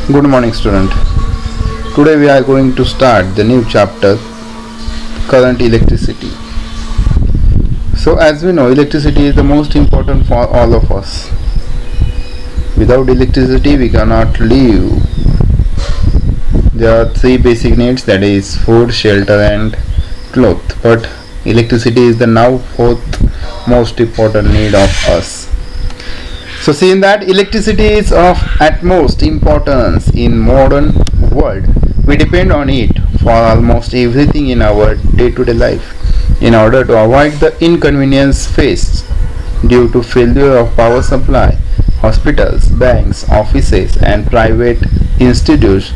Good morning, student. Today we are going to start the new chapter, current electricity. So as we know, electricity is the most important for all of us. Without electricity we cannot live. There are three basic needs, that is food, shelter and cloth. But electricity is the now fourth most important need of us. So seeing that electricity is of utmost importance in modern world, we depend on it for almost everything in our day-to-day life. In order to avoid the inconvenience faced due to failure of power supply, hospitals, banks, offices and private institutes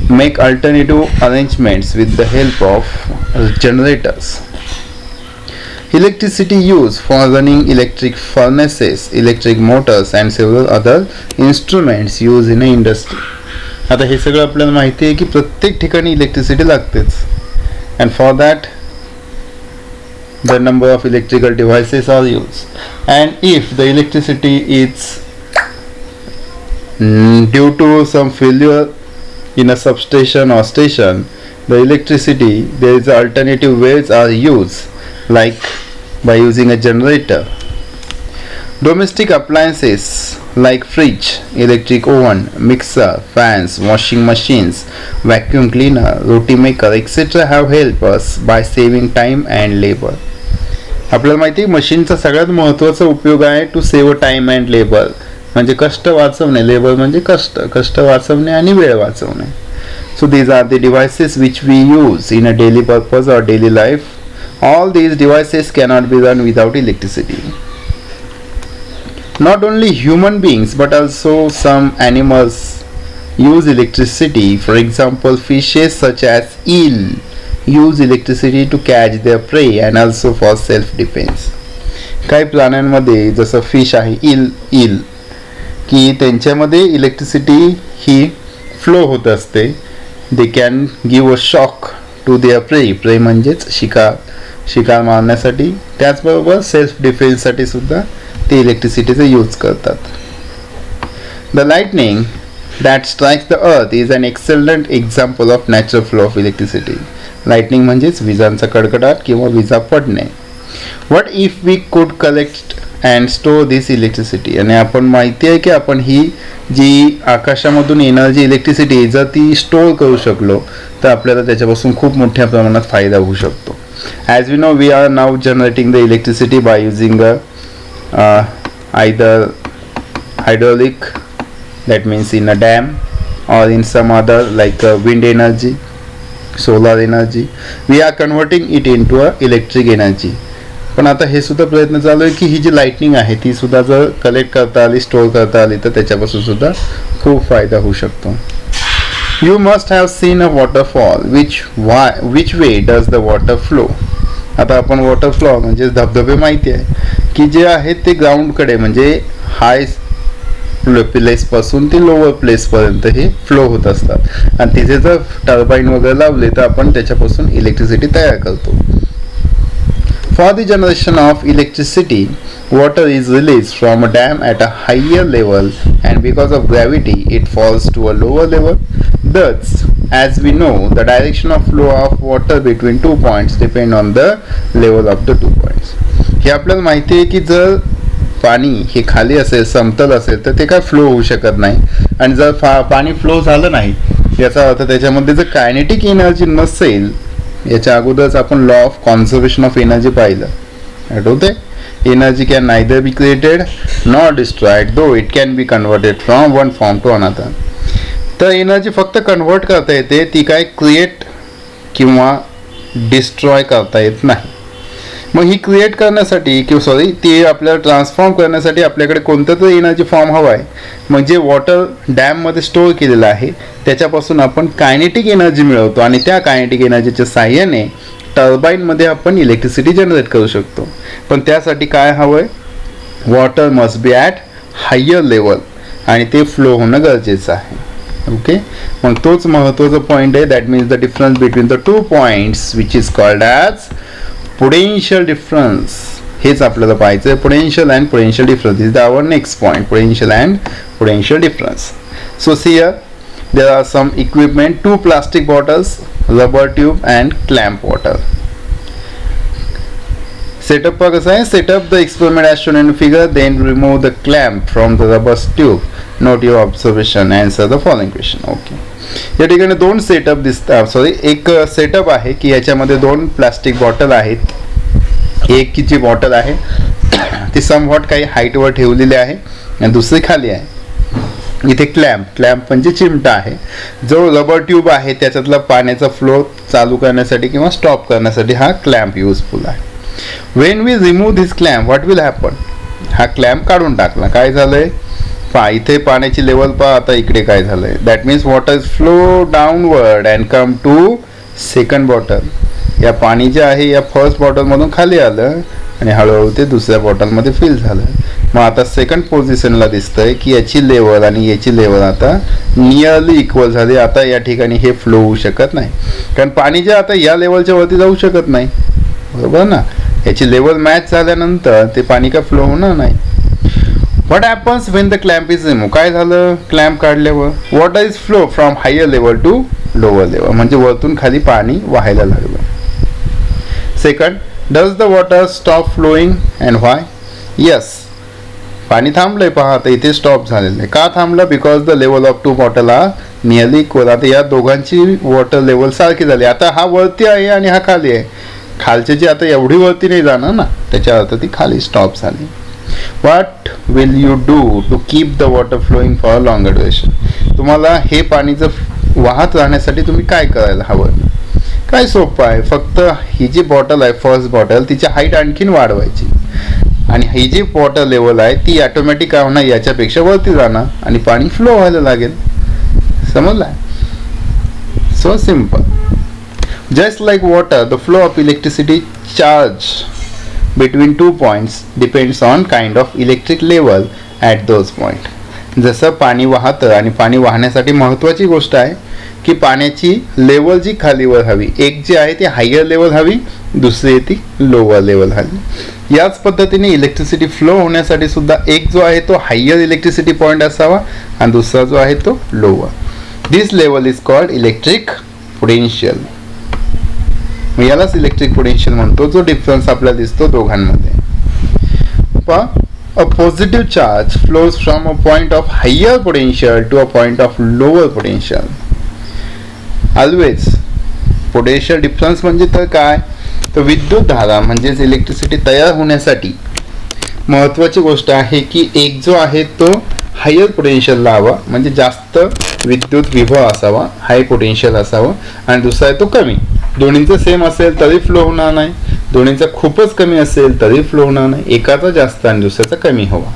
make alternative arrangements with the help of generators. Electricity used for running electric furnaces, electric motors and several other instruments used in industry. आता हे सगळं आपल्याला माहिती आहे की प्रत्येक ठिकाणी electricity लागतेच. And for that the number of electrical devices are used. And if the electricity is due to some failure in a substation or station, the electricity, there is alternative ways are used, like by using a generator. Domestic appliances like fridge, electric oven, mixer, fans, washing machines, vacuum cleaner, roti maker, etc. have helped us by saving time and labor. आपल्याला माहिती आहे मशीनचा सगळ्यात महत्त्वाचा उपयोग आहे to save time and labour, म्हणजे कष्ट वाचवणे, लेबर म्हणजे कष्ट वाचवणे आणि वेळ वाचवणे. So these are the devices which we use in a daily purpose or daily life. All these devices cannot be run without electricity. Not only human beings but also some animals use electricity. For example, fishes such as eel use electricity to catch their prey and also for self-defense. काही प्राण्यांमध्ये जसं fish आहे ईल की त्यांच्यामध्ये electricity ही flow होत असते. They can give a shock to their prey म्हणजेच शिकार मारण्यासाठी, त्याचबरोबर सेल्फ डिफेन्ससाठी सुद्धा ते इलेक्ट्रिसिटीचा यूज करतात. The lightning that strikes the earth is an excellent example of natural flow of electricity. Lightning म्हणजेच विजांचा कडकडाट किंवा विजा पडणे. What if we could collect and store this electricity? आणि आपण माहिती आहे की आपण ही जी आकाशामधून एनर्जी इलेक्ट्रिसिटी जर ती स्टोअर करू शकलो तर आपल्याला त्याच्यापासून खूप मोठ्या प्रमाणात फायदा होऊ शकतो. As we know, we are now generating the electricity by using either hydraulic, that means in a dam, or in some other like wind energy, solar energy. We are converting it into a electric energy. पण आता हे सुद्धा प्रयत्न चालू आहे की ही जी lightning आहे ती सुद्धा जर कलेक्ट करता आली, स्टोअर करता आली तर त्याच्यापासून सुद्धा खूप फायदा होऊ शकतो. You must have seen a waterfall. Which way does the water flow? आता आपण वॉटर फ्लो म्हणजे धबधबे माहिती आहे की जे आहेत ते ग्राउंडकडे म्हणजे हाय प्लेस पासून ते लोअर प्लेस पर्यंत हे फ्लो होत असतात आणि तिथे जर टर्बाईन वगैरे लावले तर आपण त्याच्यापासून इलेक्ट्रिसिटी तयार करतो. For the generation of electricity, water is released from a dam at a higher level and because of gravity it falls to a lower level. Thus, as we know, the direction of flow of water between 2 points depend on the level of the 2 points. हे आपल्याला माहिती आहे की जर पाणी हे खाली असेल, समतल असेल तर ते काय फ्लो होऊ शकत नाही. आणि जर पाणी फ्लो झालं नाही याचा अर्थ त्याच्यामध्ये जर कायनेटिक एनर्जी नसेल. याच्या अगोदरच आपण law of conservation of energy पाहिलं, आठवते? Energy can neither be created nor destroyed though it can be converted from one form to another. तर एनर्जी फक्त कन्वर्ट करता येते, ती काय क्रिएट किंवा डिस्ट्रॉय करता येत नाही. मग ही क्रिएट करण्यासाठी ती आपल्याला ट्रान्सफॉर्म करण्यासाठी आपल्याकडे कोणतं तरी एनर्जी फॉर्म हवा आहे. मग जे वॉटर डॅममध्ये स्टोअर केलेलं आहे त्याच्यापासून आपण कायनेटिक एनर्जी मिळवतो आणि त्या कायनेटिक एनर्जीच्या साहाय्याने टर्बाईनमध्ये आपण इलेक्ट्रिसिटी जनरेट करू शकतो. पण त्यासाठी काय हवं आहे? Water must be at higher level आणि ते फ्लो होणं गरजेचं आहे. ओके, मग तोच महत्त्वाचा पॉईंट आहे. That means the difference between the 2 points which is called as potential difference. हेच आपल्याला पाहायचं आहे, potential and potential difference is our next point, potential and potential difference. So see here there are some equipment, 2 plastic bottles, rubber tube and clamp water. Setup pa kasa hai? Set up the experiment as shown in the figure, then remove the clamp from the rubber tube. Note your observation, answer the following question. Okay. या ठिकाणी दोन setup दिसतात, sorry एक setup आहे की याच्यामध्ये 2 plastic bottle आहेत. एक जी बॉटल आहे ती समवॉट काही हाईटवर ठेवलेली आहे आणि दुसरी खाली आहे. इथे क्लॅम्प म्हणजे चिमटा आहे. जो रबर ट्यूब आहे त्याच्यातला पाण्याचा फ्लो चालू करण्यासाठी किंवा स्टॉप करण्यासाठी हा क्लॅम्प युजफुल आहे. When we remove this clamp what will happen? हा क्लॅम्प काढून टाकला, काय झालंय पहा, इथे पाण्याची लेवल पहा, आता इकडे काय झालंय, that means water flow downward and come to second bottle. या पाणी जे आहे या फर्स्ट बॉटलमधून खाली आलं आणि हळूहळू ते दुसऱ्या बॉटलमध्ये फिल झालं. मग आता सेकंड पोझिशनला दिसतंय की याची लेवल आणि याची लेवल आता नियरली इक्वल झाली. आता या ठिकाणी हे फ्लो होऊ शकत नाही, कारण पाणी जे आता या लेवलच्या वरती जाऊ शकत नाही, बरोबर ना. याची लेवल मॅच झाल्यानंतर ते पाणी का फ्लो होणार नाही. What happens when the clamp is remove? काय झालं क्लॅम्प काढल्यावर? Water is flow from higher level to lower level, म्हणजे वरतून खाली पाणी वाहायला लागलं. Second, does the water stop flowing and why? Yes, पाणी थांबलंय पहा, आता इथे स्टॉप झालेलं आहे. का थांबलं? Because the level of 2 bottle are nearly equal. आता या दोघांची वॉटर लेवल सारखी झाली. आता हा वरती आहे आणि हा खाली आहे. खालच्याची आता एवढी वरती नाही जाणार ना, त्याच्या अर्थ ती खाली स्टॉप झाली. What will you do to keep the water flowing for longer duration? तुम्हाला हे पाणी जर वाहत राहण्यासाठी तुम्ही काय करायला हवं? काय सोपं आहे, फक्त ही जी बॉटल आहे फर्स्ट बॉटल तिची हाईट आणखीन वाढवायची आणि ही जी वॉटर लेवल आहे ती ऑटोमॅटिक काय होणार, याच्यापेक्षा वरती जाणार आणि पाणी फ्लो व्हायला लागेल. समजलं? So simple. Just like water, the flow of electricity charge between 2 points depends on kind of electric level at those point. जसं पाणी वाहतं आणि पाणी वाहण्यासाठी महत्त्वाची गोष्ट आहे की पाण्याची लेवल जी खालीवर हवी, एक जी आहे ती हायर लेवल हवी, दुसरी आहे ती लोअर लेवल हवी. याच पद्धतीने इलेक्ट्रिसिटी फ्लो होण्यासाठी सुद्धा एक जो आहे तो हायर इलेक्ट्रिसिटी पॉईंट असावा आणि दुसरा जो आहे तो lower. This level is called electric potential. यालाच इलेक्ट्रिक पोटेन्शियल म्हणतो, जो डिफरन्स आपल्याला दिसतो दोघांमध्ये. A positive charge flows from a point of higher potential to a point of lower potential. Always potential difference म्हणजे तर काय, तर विद्युत धारा म्हणजेच इलेक्ट्रिसिटी तयार होण्यासाठी महत्त्वाची गोष्ट आहे की एक जो आहे तो हायर पोटेन्शियलला हवा, म्हणजे जास्त विद्युत विभव असावा, हाय पोटेन्शियल असावं, आणि दुसरा आहे तो कमी. दोन्हीचं सेम असेल तरी फ्लो होणार नाही, दोन्हीचा खूपच कमी असेल तरी फ्लो होणार नाही, एकाचा जास्त आणि दुसऱ्याचा कमी हवा.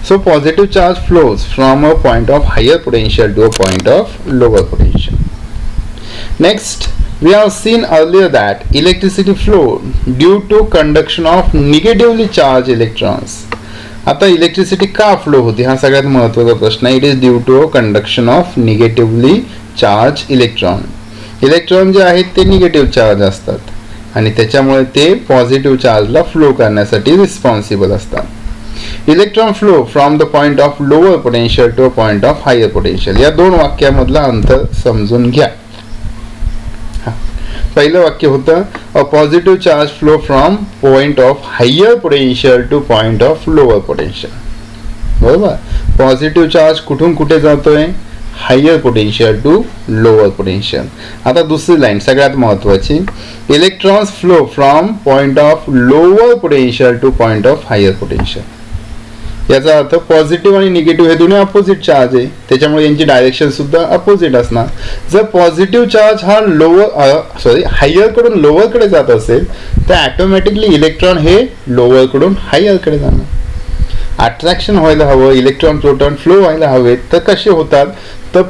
So positive charge flows from a point of higher potential to a point of lower potential. Next, we have seen earlier that electricity flowed due to conduction of negatively charged electrons. आता electricity का flow होती हा सगळ्यात महत्त्वाचा प्रश्न आहे. It is due to conduction of negatively charge electron. Electron जे आहेत ते निगेटिव्ह चार्ज असतात आणि त्याच्यामुळे ते पॉझिटिव्ह चार्जला फ्लो करण्यासाठी रिस्पॉन्सिबल असतात. Electron flow from the point of lower potential to a point of higher potential. या दोन वाक्यामधला अंतर समजून घ्या. पहिलं वाक्य होतं a positive charge flow from point of higher potential to point of lower potential. बरोबर, पॉझिटिव्ह चार्ज कुठून कुठे जातोय, higher potential to lower potential. आता दुसरी लाईन सगळ्यात महत्त्वाची, electrons flow from point of lower potential to point of higher potential. याचा अर्थ पॉझिटिव्ह आणि निगेटिव्ह हे दोन्ही अपोजिट चार्ज आहे, त्याच्यामुळे यांची डायरेक्शन सुद्धा अपोजिट असणार. जर पॉझिटिव्ह चार्ज हा हायर कडून लोअर कडे जात असेल तर ऑटोमॅटिकली इलेक्ट्रॉन हे लोअर कडून हायर कडे जाणार. अट्रॅक्शन व्हायला हवं, इलेक्ट्रॉन प्रोटॉन फ्लो व्हायला हवेत, तर कसे होतात, तर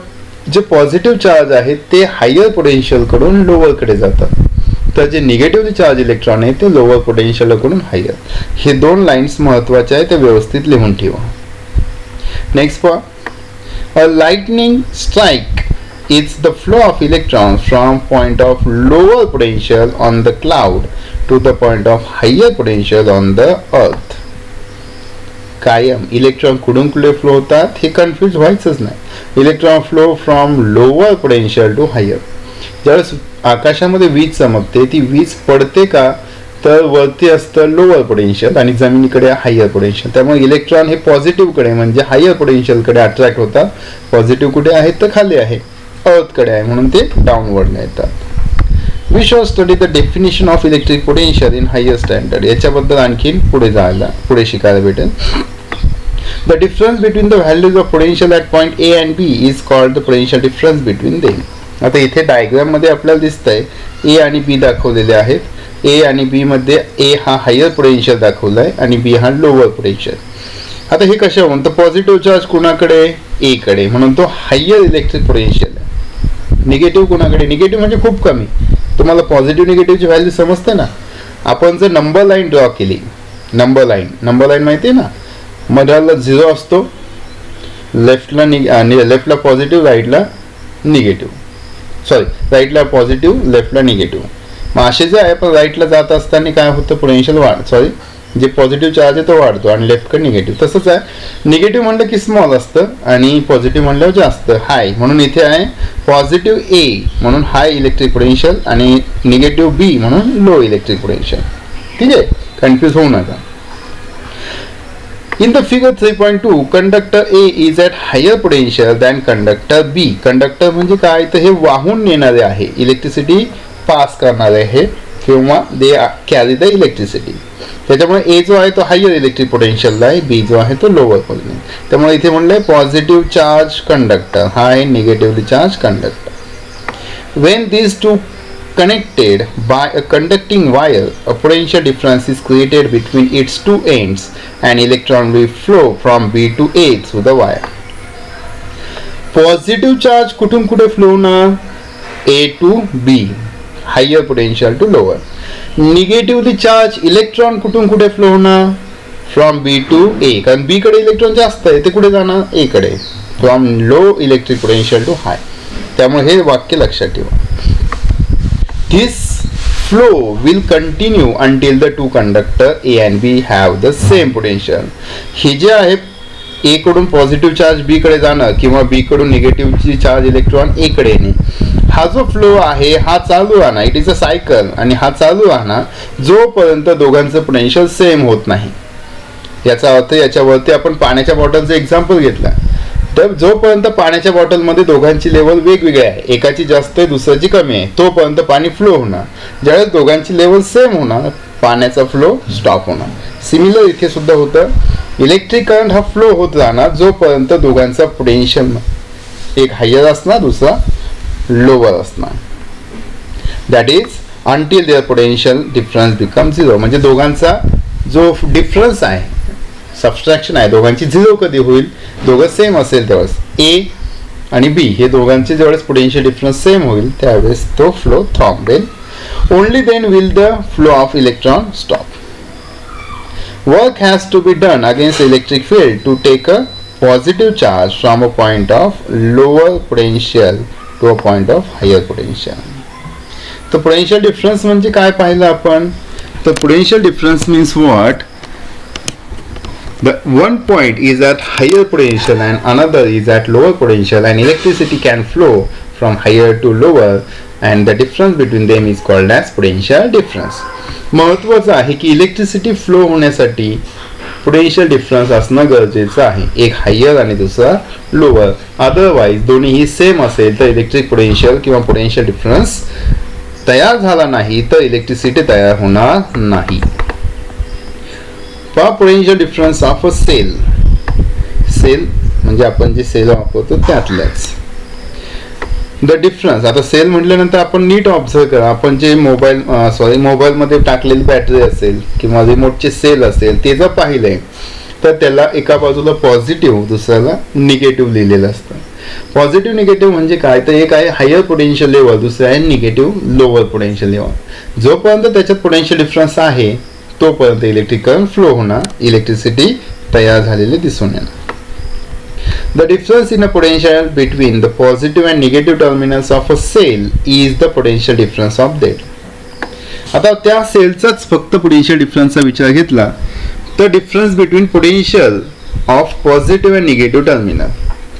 जे पॉझिटिव्ह चार्ज आहेत ते हायर पोटेन्शियल कडून लोअर कडे जातात, तर जे निगेटिव्हली चार्ज इलेक्ट्रॉन आहे ते लोअर पोटेन्शियल कडून हायर. हे दोन लाईन्स महत्त्वाच्या आहेत, ते व्यवस्थित लिहून ठेवा. नेक्स्ट पहा, a lightning strike is the flow of electron from point of lower potential on the cloud to the point of higher potential on the earth. कायम इलेक्ट्रॉन कुठून कुठे फ्लो होतात हे कन्फ्यूज व्हायचंच नाही. Electron flow from lower potential to higher. ज्यावेळेस आकाशामध्ये वीज चमकते ती वीज पडते का तर वरती असतं लोअर पोटेन्शियल आणि जमिनीकडे हायर पोटेन्शियल. त्यामुळे इलेक्ट्रॉन हे पॉझिटिव्हकडे म्हणजे हायर पोटेन्शियलकडे अट्रॅक्ट होतात. पॉझिटिव्ह कुठे आहेत तर खाली आहे, अर्थकडे आहे, म्हणून ते डाऊनवर्डने येतात. We shall study the definition of electric potential in higher standard. याच्याबद्दल आणखीन पुढे शिकायला भेटेल. The difference between the values of potential at point A and B is called the potential difference between them. आता इथे डायग्राम मध्ये आपल्याला दिसतंय ए आणि बी दाखवलेले आहेत. ए आणि बी मध्ये ए हा हायर पोटेन्शियल दाखवलाय आणि बी हा लोअर पोटेन्शियल. आता हे कशावरून तर पॉझिटिव्ह चार्ज कुणाकडे ए कडे, म्हणून तो हायर इलेक्ट्रिक पोटेन्शियल आहे. निगेटिव्ह कुणाकडे, निगेटिव्ह म्हणजे खूप कमी. तुम्हाला पॉझिटिव्ह निगेटिव्हची व्हॅल्यू समजते ना. आपण जर नंबर लाईन ड्रॉ केली, नंबर लाईन माहिती आहे ना, मधाला 0 असतो, लेफ्टला पॉझिटिव्ह, राईटला निगेटिव्ह, सॉरी राईटला पॉझिटिव्ह लेफ्टला निगेटिव्ह. मग असे जे आहे पण राईटला जात असताना काय होतं पोटेन्शियल जे पॉझिटिव्ह चार्ज आहे तो वाढतो आणि लेफ्टकडे निगेटिव्ह. तसंच आहे, निगेटिव्ह म्हणलं की स्मॉल असतं आणि पॉझिटिव्ह म्हणल्यावर जास्त हाय. म्हणून इथे आहे पॉझिटिव्ह ए म्हणून हाय इलेक्ट्रिक पोटेन्शियल आणि निगेटिव्ह बी म्हणून लो इलेक्ट्रिक पोटेन्शियल. ठीक आहे, कन्फ्यूज होऊ नका. In the figure 3.2, conductor A is at higher potential than conductor B. Conductor म्हणजे काय तर हे वाहून नेणारे आहे, इलेक्ट्रिसिटी पास करणारे आहे किंवा दे कॅरी द इलेक्ट्रिसिटी. त्याच्यामुळे ए जो आहे तो हायर इलेक्ट्रिक पोटेन्शियलला आहे, बी जो आहे तो लोअर पोटेन्शियल. त्यामुळे इथे म्हणलंय पॉझिटिव्ह चार्ज कंडक्टर हा आहे negatively charge conductor. When these two connected by a conducting wire, a potential difference is created between its two ends and electron will flow from B to A through the wire. Positive charge कुठून कुठे flow होणार, A to B, higher potential to lower. Negatively charge electron कुठून कुठे flow होणार, from B to A, कारण B कडे electron जास्त आहे ते कुठे जाणार A कडे, from low electric potential to high. त्यामुळे हे वाक्य लक्षात ठेवा. This flow will continue until the two conductor A and B have the same potential. हे जे आहे A कडून पॉझिटिव्ह चार्ज B कडे जाणं किंवा B कडून निगेटिव्ह चार्ज इलेक्ट्रॉन A कडे येणे, हा जो फ्लो आहे हा चालू राहणार. इट इज अ सायकल आणि हा चालू राहणार जोपर्यंत दोघांचं पोटेन्शियल सेम होत नाही. याचा अर्थ याच्यावरती आपण पाण्याच्या बॉटलचं एक्झाम्पल घेतलं तर जोपर्यंत पाण्याच्या बॉटलमध्ये दोघांची लेवल वेगवेगळी आहे, एकाची जास्त आहे दुसऱ्याची कमी आहे, तोपर्यंत पाणी फ्लो होणार. ज्यावेळेस दोघांची लेवल सेम होणार पाण्याचा फ्लो स्टॉप होणार. सिमिलर इथे सुद्धा होतं, इलेक्ट्रिक करंट हा फ्लो होत राहणार जोपर्यंत दोघांचा पोटेन्शियल एक हायर असणार दुसरा लोअर असणार. That is until their potential difference become 0. म्हणजे दोघांचा जो डिफरन्स आहे, सबस्ट्रॅक्शन आहे, दोघांची 0 कधी होईल, दोघं सेम असेल त्यावेळेस ए आणि बी हे दोघांचे ज्यावेळेस पोटेन्शियल डिफरन्स सेम होईल त्यावेळेस तो फ्लो थांबेल. Only then will the flow of electron stop. Work has to be done against electric field to take a positive charge from a point of lower potential to a point of higher potential. तर potential difference म्हणजे काय पाहिलं आपण, तर potential difference means what, the one point is at higher potential and another is at lower potential and electricity can flow from higher to lower and the difference between them is called as potential difference. महत्त्वाचं आहे की electricity flow होण्यासाठी potential difference असणं गरजेचं आहे, एक higher आणि दुसरा लोअर. अदरवाईज दोन्हीही सेम असेल तर इलेक्ट्रिक पोटेन्शियल किंवा पोटेन्शियल डिफरन्स तयार झाला नाही तर इलेक्ट्रिसिटी तयार होणार नाही. Potential difference of a cell म्हणजे आपण जे सेल वापरतो त्यातल्याच. द डिफरन्स, आता सेल म्हटल्यानंतर आपण नीट ऑब्झर्व करा, आपण जे मोबाईलमध्ये टाकलेली बॅटरी असेल किंवा रिमोटचे सेल असेल ते जर पाहिलंय तर त्याला एका बाजूला पॉझिटिव्ह दुसऱ्याला निगेटिव्ह लिहिलेलं असतं. पॉझिटिव्ह निगेटिव्ह म्हणजे काय तर एक आहे हायर पोटेन्शियल लेवल, दुसरं आहे निगेटिव्ह लोअर पोटेन्शियल लेवल. जोपर्यंत त्याच्यात पोटेन्शियल डिफरन्स आहे तोपर्यंत इलेक्ट्रिक करंट फ्लो होणार, इलेक्ट्रिसिटी तयार झालेली दिसून येणार. The difference in a potential between the positive and negative terminals of a cell is the potential difference of that. आता त्या सेलचाच फक्त पोटेन्शियल डिफरन्सचा विचार घेतला तर difference between potential of positive and negative terminal,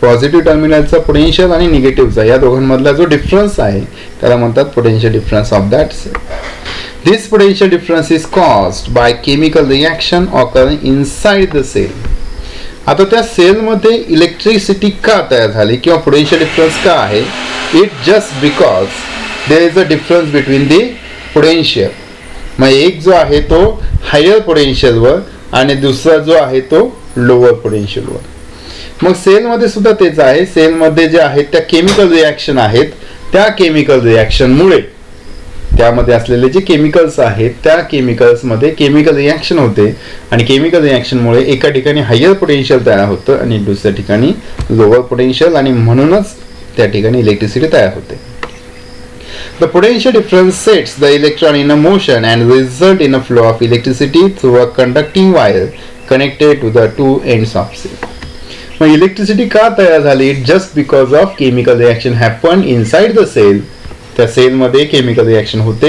positive टर्मिनलचा पोटेन्शियल आणि निगेटिव्हचा या दोघांमधला जो डिफरन्स आहे त्याला म्हणतात potential difference of that cell. This potential difference is caused by chemical reaction occurring inside the cell. आता त्या सेलमध्ये इलेक्ट्रिसिटी का तयार झाली किंवा पोटेन्शियल डिफरन्स का आहे? It just because there is a difference between the potential. मग एक जो आहे तो हायर पोटेन्शियलवर आणि दुसरा जो आहे तो लोअर पोटेन्शियलवर. मग सेलमध्ये सुद्धा तेच आहे. सेलमध्ये जे आहेत त्या केमिकल रिॲक्शन आहेत, त्या केमिकल रिॲक्शनमुळे त्यामध्ये असलेले जे केमिकल्स आहेत त्या केमिकल्समध्ये केमिकल रिॲक्शन होते आणि केमिकल रिॲक्शनमुळे एका ठिकाणी हायर पोटेन्शियल तयार होतं आणि दुसऱ्या ठिकाणी लोअर पोटेन्शियल आणि म्हणूनच त्या ठिकाणी इलेक्ट्रिसिटी तयार होते. The potential difference sets the electron in a motion and result in a flow of electricity through a conducting wire connected to the two ends of cell. मग इलेक्ट्रिसिटी का तयार झाली? Just because of chemical reaction happen inside the cell. त्या सेलमध्ये chemical reaction होते.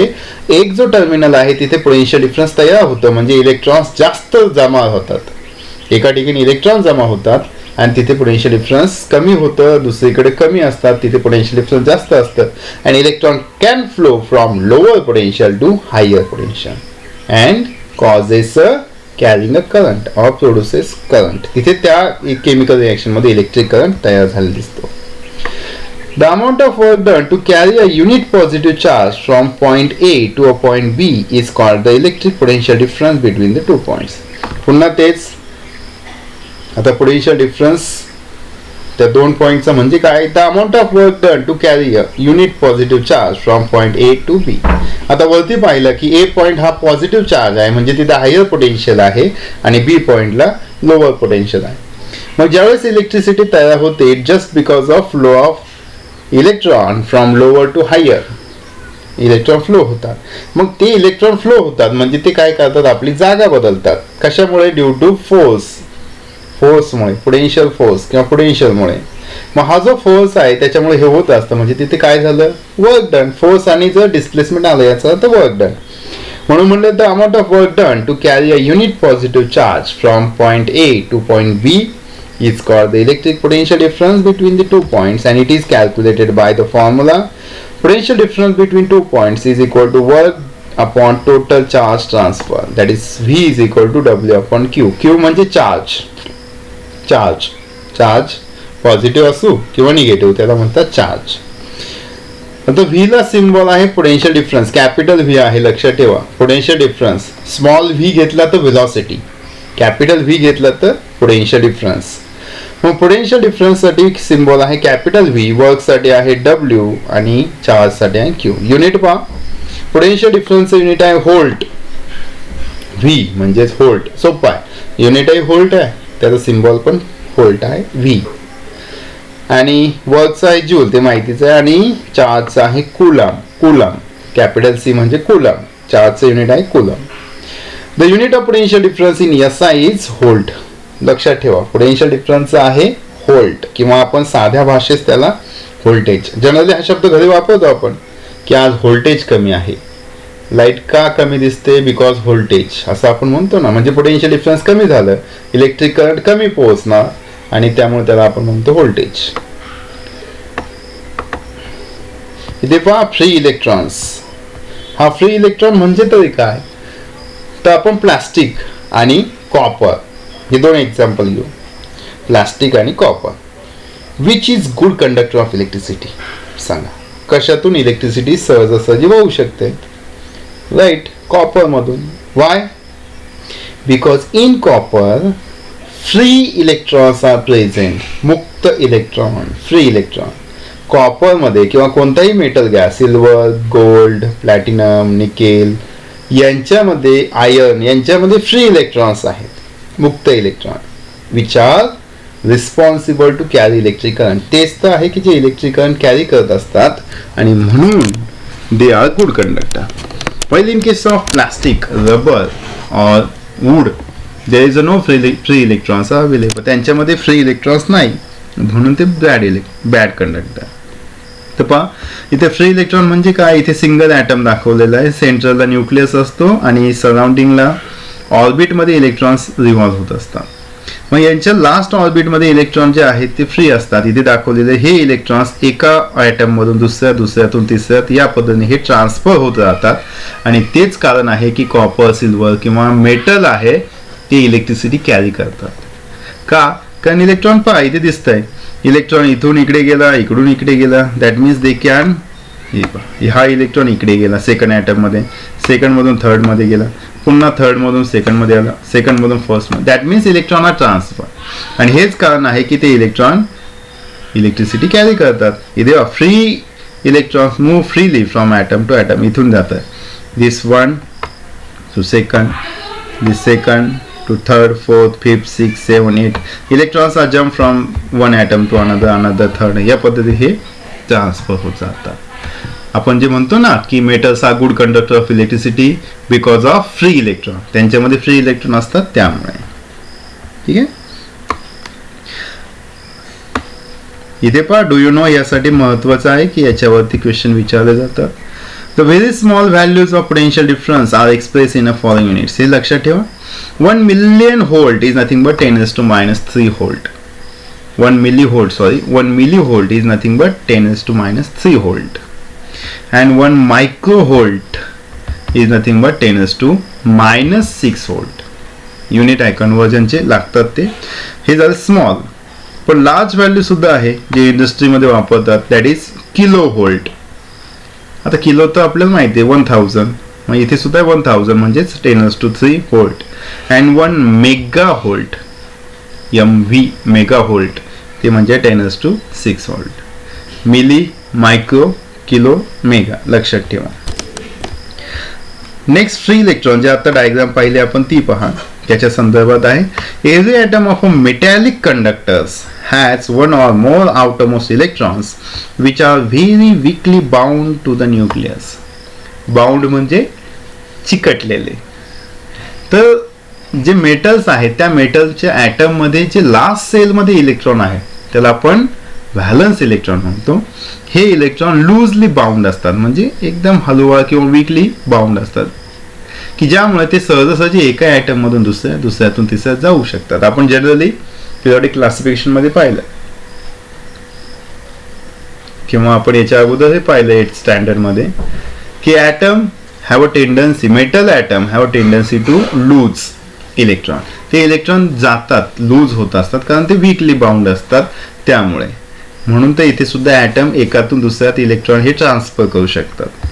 एक जो terminal आहे तिथे पोटेन्शियल डिफरन्स तयार होतं म्हणजे इलेक्ट्रॉन्स जास्त जमा होतात. एका ठिकाणी इलेक्ट्रॉन जमा होतात आणि तिथे पोटेन्शियल डिफरन्स कमी होतं, दुसरीकडे कमी असतात, तिथे पोटेन्शियल डिफरन्स जास्त असतं. And electron can flow from lower potential to higher potential and causes a carrying a current or produces current. तिथे त्या केमिकल रिॲक्शनमध्ये इलेक्ट्रिक करंट तयार झालेला दिसतो. The amount of work done to carry a unit positive charge from point A to a point B is called the electric potential difference between the two points. पुन्हा तेच आता potential difference त्या दोन पॉईंटचा म्हणजे काय? The amount of work done to carry a unit positive charge from point A to B. आता वरती पाहिलं की ए पॉईंट हा पॉझिटिव्ह चार्ज आहे म्हणजे तिथे हायर पोटेन्शियल आहे आणि बी पॉईंटला लोअर पोटेन्शियल आहे. मग ज्यावेळेस इलेक्ट्रिसिटी तयार होते just because of flow of electron from lower to higher electron flow होतात. मग ते इलेक्ट्रॉन फ्लो होतात म्हणजे ते काय करतात? आपली जागा बदलतात. कशामुळे? ड्यू टू फोर्समुळे, पोटेन्शियल फोर्स किंवा पोटेन्शियलमुळे. मग हा जो फोर्स आहे त्याच्यामुळे हे होत असतं म्हणजे तिथे काय झालं? Work done. फोर्स आणि जर डिस्प्लेसमेंट आलं याचा अर्थ वर्क डन. म्हणून म्हणलं the amount of work done to carry a unit positive charge from point A to point B is called the electric potential difference between the two points and it is calculated by the formula potential difference between two points is equal to work upon total charge transfer, that is V is equal to W upon Q. Q म्हणजे charge positive असू किंवा negative त्याला म्हणतात charge. आता V ला symbol आहे potential difference, capital V आहे लक्षात ठेवा. पोटेन्शियल डिफरन्स स्मॉल v घेतला तर व्हेलॉसिटी, कॅपिटल V घेतला तर पोटेन्शियल डिफरन्स. मग पोटेन्शियल डिफरन्ससाठी सिम्बॉल आहे कॅपिटल V, वर्कसाठी आहे W आणि चार्जसाठी आहे Q. युनिट पहा, पोटेन्शियल डिफरन्सचं युनिट आहे व्होल्ट. V म्हणजेच व्होल्ट, सोपं आहे. युनिट आहे व्होल्ट आहे, त्याचा सिम्बॉल पण व्होल्ट आहे V. आणि वर्कचं आहे जूल, ते माहितीच आहे. आणि चार्जचं आहे कुलम. कॅपिटल C म्हणजे कुलम, चार्जचं युनिट आहे coulomb. The unit of potential difference in SI is volt. लक्षात ठेवा, पोटेन्शियल डिफरन्स आहे व्होल्ट किंवा आपण साध्या भाषेत त्याला व्होल्टेज. जनरली हा शब्द घरी वापरतो आपण की आज व्होल्टेज कमी आहे. लाईट का कमी दिसते? बिकॉज व्होल्टेज असं आपण म्हणतो ना. म्हणजे पोटेन्शियल डिफरन्स कमी झालं, इलेक्ट्रिक करंट कमी पोहोचणार आणि त्यामुळे त्याला आपण म्हणतो व्होल्टेज. इथे पहा फ्री इलेक्ट्रॉन्स. हा फ्री इलेक्ट्रॉन म्हणजे तरी काय? तर आपण प्लास्टिक आणि कॉपर हे दोन एक्झाम्पल घेऊ. प्लास्टिक आणि copper. Which is good conductor of electricity? सांगा, कशातून इलेक्ट्रिसिटी सहजासहजी वाहू शकते? राईट, कॉपर मधून. Why? Because in copper free electrons are present. मुक्त इलेक्ट्रॉन, फ्री इलेक्ट्रॉन. कॉपरमध्ये किंवा कोणताही मेटल घ्या, सिल्वर, गोल्ड, प्लॅटिनम, निकेल, यांच्यामध्ये आयर्न, यांच्यामध्ये फ्री इलेक्ट्रॉन्स आहेत, मुक्त electron, which are responsible to carry electric current. तेच तर आहे की जे इलेक्ट्रिक करंट कॅरी करत असतात आणि म्हणून they are good conductor. While in case of plastic, rubber or wood, there is no free electrons are available. त्यांच्यामध्ये फ्री इलेक्ट्रॉन्स नाही म्हणून ते बॅड कंडक्टर. तर पहा इथे फ्री इलेक्ट्रॉन म्हणजे काय? इथे सिंगल ॲटम दाखवलेला आहे. सेंट्रलला न्यूक्लियस असतो आणि सराउंडिंगला ऑर्बिटमध्ये इलेक्ट्रॉन्स रिव्हॉल्व होत असतात. मग यांच्या लास्ट ऑर्बिटमध्ये इलेक्ट्रॉन जे आहेत ते फ्री असतात. इथे दाखवलेले हे इलेक्ट्रॉन्स एका ॲटम मधून दुसऱ्यातून तिसऱ्यात या पद्धतीने हे ट्रान्सफर होत राहतात आणि तेच कारण आहे की कॉपर, सिल्वर किंवा मेटल आहे ते इलेक्ट्रिसिटी कॅरी करतात. का? कारण इलेक्ट्रॉन पहा इथे दिसतंय, इलेक्ट्रॉन इथून इकडे गेला, इकडून इकडे गेला. दॅट मीन्स दे कॅन, हा इलेक्ट्रॉन इकडे गेला सेकंड ॲटम मध्ये, सेकंड मधून थर्ड मध्ये गेला, पुन्हा थर्ड मधून सेकंड मध्ये आला, सेकंड मधून फर्स्ट मध्ये. दॅट मीन्स इलेक्ट्रॉन हा ट्रान्सफर, आणि हेच कारण आहे की ते इलेक्ट्रॉन इलेक्ट्रिसिटी कॅरी करतात. इथे free electrons move freely from atom to atom. इथून जातात this one to second, this second to third, fourth, fifth, sixth, seven, 8. Electrons are jump from one atom to another, third. या पद्धतीने हे transfer होत जातात. आपण जे म्हणतो ना की metals are good conductor of electricity because of free electron. त्यांच्यामध्ये फ्री इलेक्ट्रॉन असतात त्यामुळे. ठीक आहे. इथे पहा डू यू नो यासाठी महत्वाचं आहे की याच्यावरती क्वेश्चन विचारले जातात. The very small values of potential difference are expressed in a following units. हे लक्षात ठेवा. 1 million volt is nothing but 10⁻³ volt. 1 millivolt is nothing but 10⁻³ volt. And 1 microvolt is nothing but 10⁻⁶ volt. Unit आहे कन्वर्जनचे लागतात ते. हे झालं small. पण large value सुद्धा आहे जे इंडस्ट्रीमध्ये वापरतात, दॅट इज किलो व्होल्ट. आता किलो तर आपल्याला माहिती आहे 1000, मग इथे सुद्धा 1000 म्हणजेच 10⁻³ volt. And 1 megavolt, MV megavolt, ते म्हणजे 10⁻⁶ volt. Milli, micro, kilo, mega लक्षात ठेवा. नेक्स्ट फ्री इलेक्ट्रॉन जे आता डायग्राम पाहिले आपण ती पहा, त्याच्या संदर्भात आहे. Every atom of a metallic conductors has one or more outermost electrons which are very weakly bound to the nucleus. Bound म्हणजे चिकटलेले. तर जे मेटल्स आहेत त्या मेटलच्या ॲटम मध्ये जे लास्ट सेल मध्ये इलेक्ट्रॉन आहे त्याला आपण व्हॅलन्स इलेक्ट्रॉन म्हणतो. हे इलेक्ट्रॉन लूजली बाउंड असतात, म्हणजे एकदम हलवा किंवा वीकली बाउंड असतात, की ज्यामुळे ते सहजासहजी एका ॲटम मधून दुसऱ्यातून तिसऱ्यात जाऊ शकतात. आपण जनरली पिरियडिक क्लासिफिकेशन मध्ये पाहिलं किंवा आपण याच्या अगोदर हे पाहिलं 8th स्टँडर्ड मध्ये की atom have a tendency, metal atom have a tendency to lose electron. ते इलेक्ट्रॉन जातात, लूज होत असतात कारण ते वीकली बाउंड असतात त्यामुळे. म्हणून तर इथे सुद्धा ॲटम एकातून दुसऱ्यात इलेक्ट्रॉन हे ट्रान्सफर करू शकतात.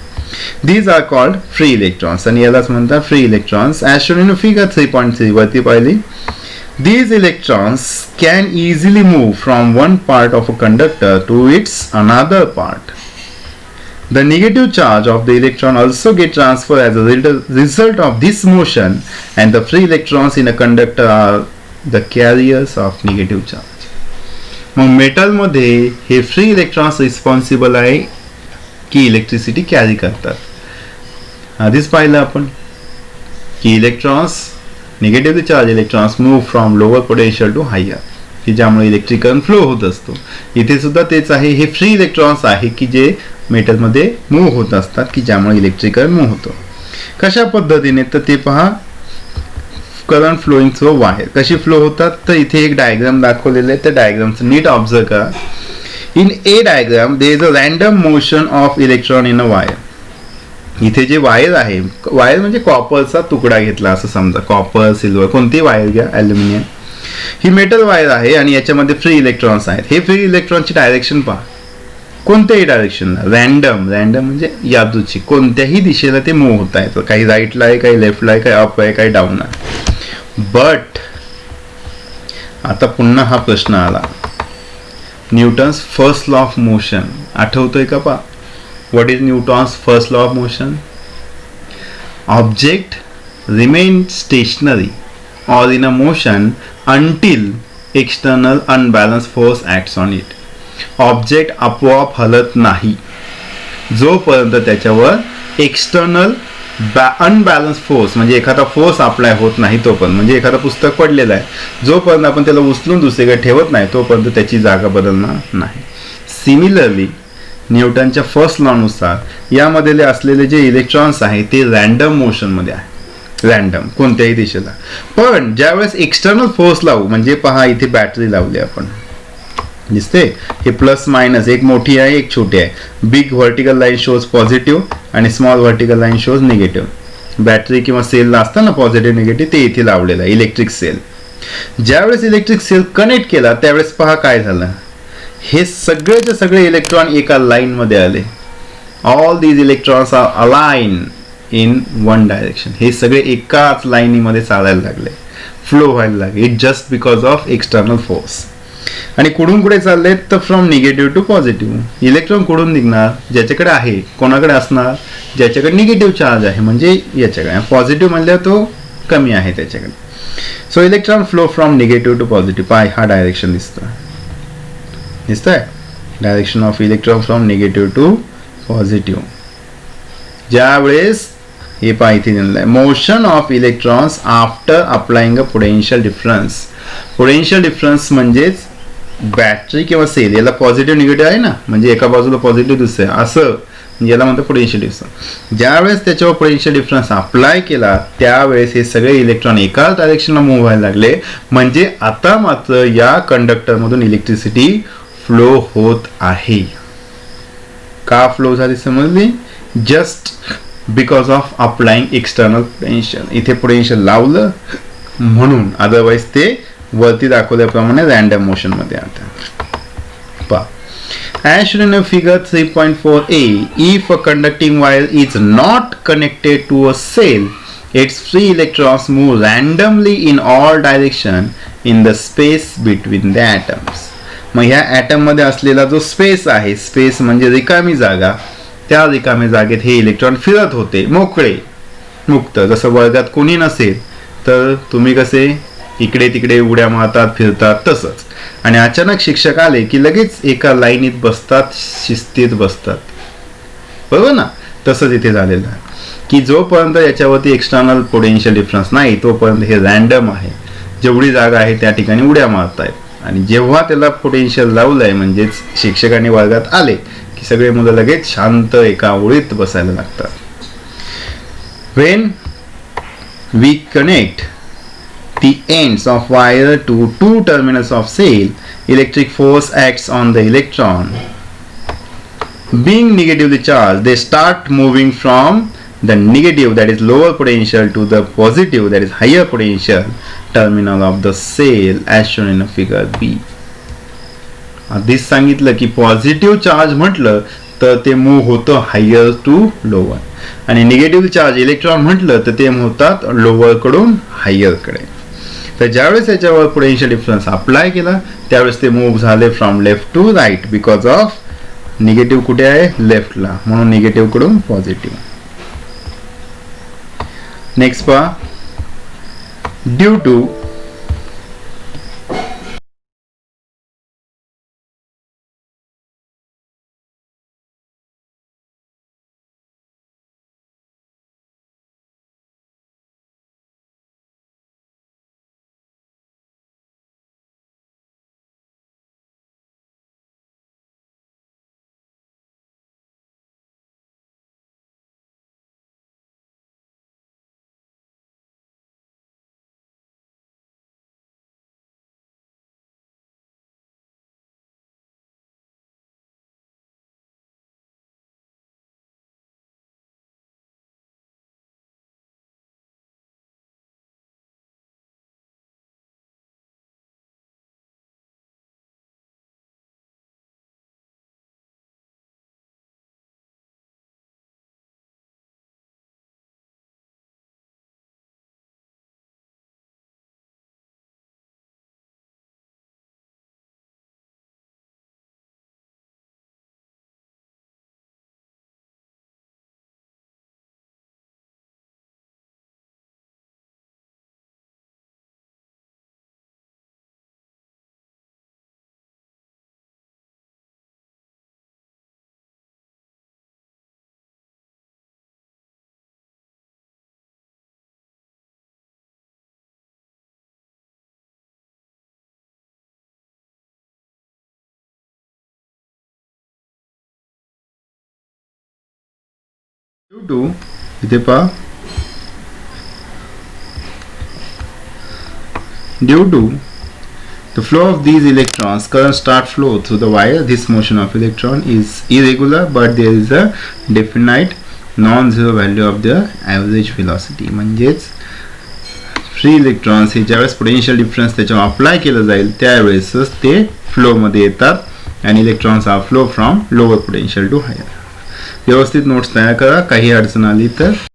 These are called free electrons आणि यालाच म्हणतात free electrons. As shown in figure 3.3 वरती पाहिली. These electrons can easily move from one part of a conductor to its another part. The negative charge of the electron also get transferred as a result of this motion, and the free electrons in a conductor are the carriers of negative charge. मग metal मध्ये हे free electrons responsible आहे की electricity carry करतात. आधीच पाहिलं आपण की electrons, negatively charge electrons move from lower potential to higher, की ज्यामुळे इलेक्ट्रिक करंट फ्लो होत असतो. इथे सुद्धा तेच आहे. हे फ्री इलेक्ट्रॉन्स आहे की जे मेटलमध्ये मूव्ह होत असतात, की ज्यामुळे इलेक्ट्रिक करंट मूव्ह होतो. कशा पद्धतीने तर ते पहा. करंट फ्लोईंग थ्रू वायर कशी फ्लो होतात तर इथे एक डायग्राम दाखवलेलं आहे. त्या डायग्रामचं नीट ऑब्झर्व करा. In a diagram there is a random motion of electron in a wire. इथे जे वायर आहे, वायर म्हणजे कॉपरचा तुकडा घेतला असं समजा, कॉपर, सिल्वर, कोणती वायर घ्या, ॲल्युमिनियम. ही मेटल वायर आहे आणि याच्यामध्ये फ्री इलेक्ट्रॉन्स आहेत. हे फ्री इलेक्ट्रॉनची डायरेक्शन पहा, कोणत्याही डायरेक्शनला, रॅन्डम म्हणजे यादृच्छिक, कोणत्याही दिशेला ते मूव्ह होत आहेत. काही राईटला आहे, काही लेफ्टला आहे, काही अप आहे, काही डाऊन आहे. बट आता पुन्हा हा प्रश्न आला, Newton's first law of motion आठवतोय का पहा. What is Newton's first law of motion? Object remain stationary or in a motion until external unbalanced force acts on it. Object आपोआप हलत नाही जोपर्यंत त्याच्यावर एक्सटर्नल अनबॅलन्स फोर्स म्हणजे एखादा फोर्स अप्लाय होत नाही तोपर्यंत. म्हणजे एखादं पुस्तक पडलेलं आहे, जोपर्यंत आपण त्याला उचलून दुसरीकडे ठेवत नाही तोपर्यंत त्याची जागा बदलणार नाही. सिमिलरली न्यूटनच्या फर्स्ट लॉ नुसार यामध्ये असलेले जे इलेक्ट्रॉन्स आहेत ते रॅन्डम मोशन मध्ये आहे. रॅन्डम कोणत्याही दिशेला. पण ज्यावेळेस एक्सटर्नल फोर्स लावू, म्हणजे पहा इथे बॅटरी लावली आपण, दिसते हे प्लस मायनस, एक मोठी आहे एक छोटी आहे. Big vertical line shows positive आणि small vertical line shows negative. Battery किंवा सेलला असतं ना पॉझिटिव्ह निगेटिव्ह, ते इथे लावलेलं आहे इलेक्ट्रिक सेल. ज्यावेळेस इलेक्ट्रिक सेल कनेक्ट केला त्यावेळेस पहा काय झालं, हे सगळेचे सगळे इलेक्ट्रॉन एका लाईन मध्ये आले. All these electrons are align in one direction. हे सगळे एकाच लाईनीमध्ये चालायला लागले, फ्लो व्हायला लागले. It just because of external force. आणि कुठून कुठे चाललेत तर from negative to positive. Electron कुठून निघणार, ज्याच्याकडे आहे, कोणाकडे असणार, ज्याच्याकडे निगेटिव्ह चार्ज आहे म्हणजे याच्याकडे. पॉझिटिव्ह म्हणल्यावर तो कमी आहे त्याच्याकडे. So electron flow from negative to positive. पाय हा डायरेक्शन दिसतोय direction of electron from negative to positive. ज्यावेळेस हे पहा इथे दिलेलं आहे, motion of electrons after applying a potential difference. Potential difference म्हणजेच बॅटरी किंवा सेल याला पॉझिटिव्ह निगेटिव्ह आहे ना, म्हणजे एका बाजूला पॉझिटिव्ह दुसरं असं, याला म्हणतो पोटेन्शियल डिफरन्स. ज्यावेळेस त्याच्यावर पोटेन्शियल डिफरन्स अप्लाय केला त्यावेळेस हे सगळे इलेक्ट्रॉन एकाच डायरेक्शनला मूव्ह व्हायला लागले. म्हणजे आता मात्र या कंडक्टरमधून इलेक्ट्रिसिटी फ्लो होत आहे. का फ्लो झाली समजली, just because of applying external potential. इथे पोटेन्शियल लावलं म्हणून, अदरवाईज ते वरती दाखवल्याप्रमाणे रॅन्डम मोशन मध्ये. आता पहा, as shown in figure 3.4a, if a conducting wire is not connected to a cell, its free electrons move randomly in all direction in the space between the atoms. मग ह्या item मध्ये असलेला जो space आहे, space म्हणजे रिकामी जागा, त्या रिकाम्या जागेत हे इलेक्ट्रॉन फिरत होते मोकळे मुक्त. जसं वर्गात कोणी नसेल तर तुम्ही कसे इकडे तिकडे उड्या मारतात फिरतात तसंच. आणि अचानक शिक्षक आले की लगेच एका लाईनीत बसतात, शिस्तीत बसतात, बरोबर ना. तसंच इथे झालेलं आहे की जोपर्यंत याच्यावरती एक्सटर्नल पोटेन्शियल डिफरन्स नाही तोपर्यंत हे रॅन्डम आहे. जेवढी जागा आहे त्या ठिकाणी उड्या मारतायत. आणि जेव्हा त्याला पोटेन्शियल लावलंय म्हणजेच शिक्षकांनी वर्गात आले की सगळे मुलं लगेच शांत एका ओळीत बसायला लागतात. When we connect the ends of wire to two terminals of cell, electric force acts on the electron. Being negatively charged, they start moving from the negative, that is lower potential, to the positive, that is higher potential terminal of the cell as shown in figure B. आधीच सांगितलं की positive charge म्हटलं तर ते move होतं higher to lower, आणि negative charge electron म्हटलं तर ते होतात लोअर कडून हायर कडे. तर ज्यावेळेस याच्यावर पोटेन्शियल डिफरन्स अप्लाय केला त्यावेळेस ते मूव्ह झाले from left to right, because of negative कुठे आहे, लेफ्टला, म्हणून निगेटिव्ह कडून पॉझिटिव्ह. नेक्स्ट पहा, ड्यू टू इथे पहा Due to the flow of these electrons, current start flow through the wire. This motion of electron is irregular, but there is a definite non-zero value of the average velocity. म्हणजेच free electrons हे ज्यावेळेस potential difference त्याच्यावर apply केलं जाईल त्यावेळेसच ते flow मध्ये येतात आणि electrons are flow from lower potential to higher. व्यवस्थित नोट्स तयार करा. काही अडचण आली तर